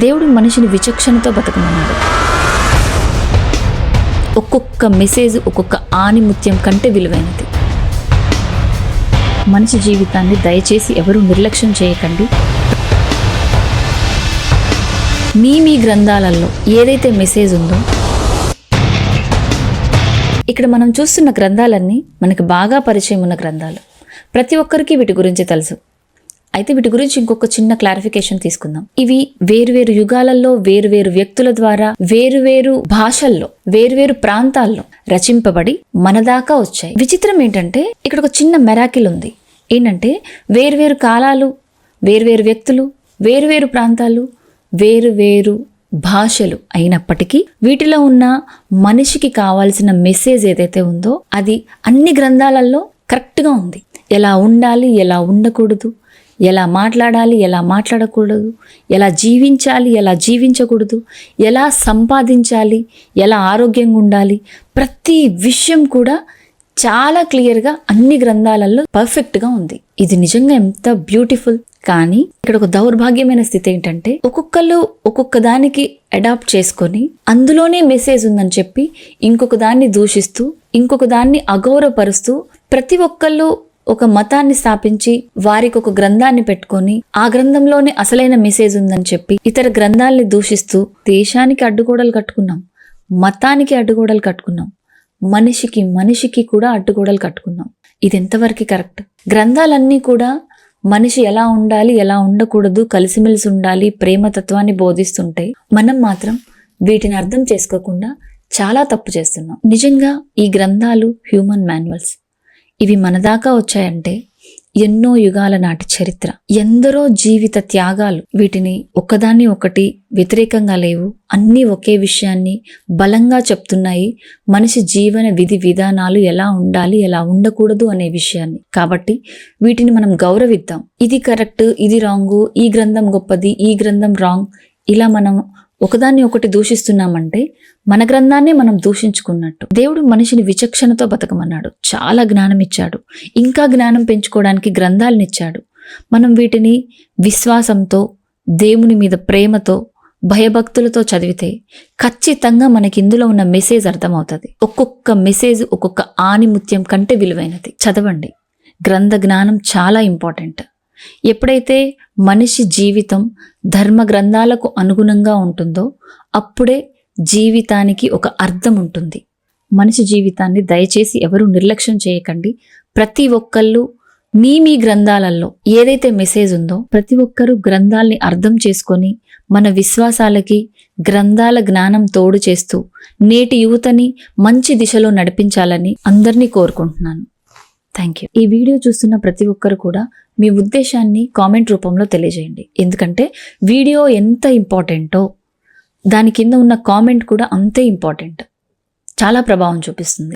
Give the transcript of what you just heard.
దేవుడు మనిషిని విచక్షణతో బతకమన్నాడు. ఒక్కొక్క మెసేజ్ ఒక్కొక్క ఆణిముత్యం కంటే విలువైనది. మనిషి జీవితాన్ని దయచేసి ఎవరూ నిర్లక్ష్యం చేయకండి. మీ గ్రంథాలలో ఏదైతే మెసేజ్ ఉందో, ఇక్కడ మనం చూస్తున్న గ్రంథాలన్నీ మనకు బాగా పరిచయం ఉన్న గ్రంథాలు. ప్రతి ఒక్కరికి వీటి గురించి తెలుసు. అయితే వీటి గురించి ఇంకొక చిన్న క్లారిఫికేషన్ తీసుకుందాం. ఇవి వేరువేరు యుగాలలో వేరువేరు వ్యక్తుల ద్వారా వేరువేరు భాషల్లో వేరువేరు ప్రాంతాల్లో రచింపబడి మన దాకా వచ్చాయి. విచిత్రం ఏంటంటే ఇక్కడ ఒక చిన్న మెరాకిల్ ఉంది. ఏంటంటే వేరువేరు కాలాలు, వేరువేరు వ్యక్తులు, వేరువేరు ప్రాంతాలు, వేరువేరు భాషలు అయినప్పటికీ వీటిలో ఉన్న మనిషికి కావాల్సిన మెసేజ్ ఏదైతే ఉందో అది అన్ని గ్రంథాలలో కరెక్ట్గా ఉంది. ఎలా ఉండాలి, ఎలా ఉండకూడదు, ఎలా మాట్లాడాలి, ఎలా మాట్లాడకూడదు, ఎలా జీవించాలి, ఎలా జీవించకూడదు, ఎలా సంపాదించాలి, ఎలా ఆరోగ్యంగా ఉండాలి, ప్రతి విషయం కూడా చాలా క్లియర్గా అన్ని గ్రంథాలలో పర్ఫెక్ట్గా ఉంది. ఇది నిజంగా ఎంత బ్యూటిఫుల్. కానీ ఇక్కడ ఒక దౌర్భాగ్యమైన స్థితి ఏంటంటే ఒక్కొక్కళ్ళు ఒక్కొక్క దానికి అడాప్ట్ చేసుకొని అందులోనే మెసేజ్ ఉందని చెప్పి ఇంకొక దాన్ని దూషిస్తూ ఇంకొక దాన్ని అగౌరవపరుస్తూ ప్రతి ఒక్కళ్ళు ఒక మతాన్ని స్థాపించి వారికి ఒక గ్రంథాన్ని పెట్టుకొని ఆ గ్రంథంలోనే అసలైన మెసేజ్ ఉందని చెప్పి ఇతర గ్రంథాలని దూషిస్తూ దేశానికి అడ్డుగోడలు కట్టుకున్నాం, మతానికి అడ్డుగోడలు కట్టుకున్నాం, మనిషికి కూడా అడ్డుగోడలు కట్టుకున్నాం. ఇది ఎంతవరకు కరెక్ట్? గ్రంథాలన్నీ కూడా మనిషి ఎలా ఉండాలి, ఎలా ఉండకూడదు, కలిసిమెలిసి ఉండాలి, ప్రేమతత్వాన్ని బోధిస్తుంటాయి. మనం మాత్రం వీటిని అర్థం చేసుకోకుండా చాలా తప్పు చేస్తున్నాం. నిజంగా ఈ గ్రంథాలు హ్యూమన్ మాన్యువల్స్. ఇవి మన దాకా వచ్చాయంటే ఎన్నో యుగాల నాటి చరిత్ర, ఎందరో జీవిత త్యాగాలు. వీటిని ఒకదాన్ని ఒకటి వ్యతిరేకంగా లేవు, అన్నీ ఒకే విషయాన్ని బలంగా చెప్తున్నాయి. మనిషి జీవన విధి విధానాలు ఎలా ఉండాలి, ఎలా ఉండకూడదు అనే విషయాన్ని. కాబట్టి వీటిని మనం గౌరవిద్దాం. ఇది కరెక్ట్, ఇది రాంగు, ఈ గ్రంథం గొప్పది, ఈ గ్రంథం రాంగ్, ఇలా మనం ఒకదాన్ని ఒకటి దూషిస్తున్నామంటే మన గ్రంథాన్నే మనం దూషించుకున్నట్టు. దేవుడు మనిషిని విచక్షణతో బతకమన్నాడు. చాలా జ్ఞానం ఇచ్చాడు. ఇంకా జ్ఞానం పెంచుకోవడానికి గ్రంథాలను ఇచ్చాడు. మనం వీటిని విశ్వాసంతో, దేవుని మీద ప్రేమతో, భయభక్తులతో చదివితే ఖచ్చితంగా మనకి ఇందులో ఉన్న మెసేజ్ అర్థమవుతుంది. ఒక్కొక్క మెసేజ్ ఒక్కొక్క ఆణిముత్యం కంటే విలువైనది. చదవండి. గ్రంథ జ్ఞానం చాలా ఇంపార్టెంట్. ఎప్పుడైతే మనిషి జీవితం ధర్మ గ్రంథాలకు అనుగుణంగా ఉంటుందో అప్పుడే జీవితానికి ఒక అర్థం ఉంటుంది. మనిషి జీవితాన్ని దయచేసి ఎవరూ నిర్లక్ష్యం చేయకండి. ప్రతి ఒక్కళ్ళు మీ గ్రంథాలలో ఏదైతే మెసేజ్ ఉందో ప్రతి ఒక్కరూ గ్రంథాలని అర్థం చేసుకొని మన విశ్వాసాలకి గ్రంథాల జ్ఞానం తోడు చేస్తూ నేటి యువతని మంచి దిశలో నడిపించాలని అందరినీ కోరుకుంటున్నాను. Thank you. ఈ వీడియో చూస్తున్న ప్రతి ఒక్కరు కూడా మీ ఉద్దేశాన్ని కామెంట్ రూపంలో తెలియజేయండి. ఎందుకంటే వీడియో ఎంత ఇంపార్టెంటో దాని కింద ఉన్న కామెంట్ కూడా అంతే ఇంపార్టెంట్. చాలా ప్రభావం చూపిస్తుంది.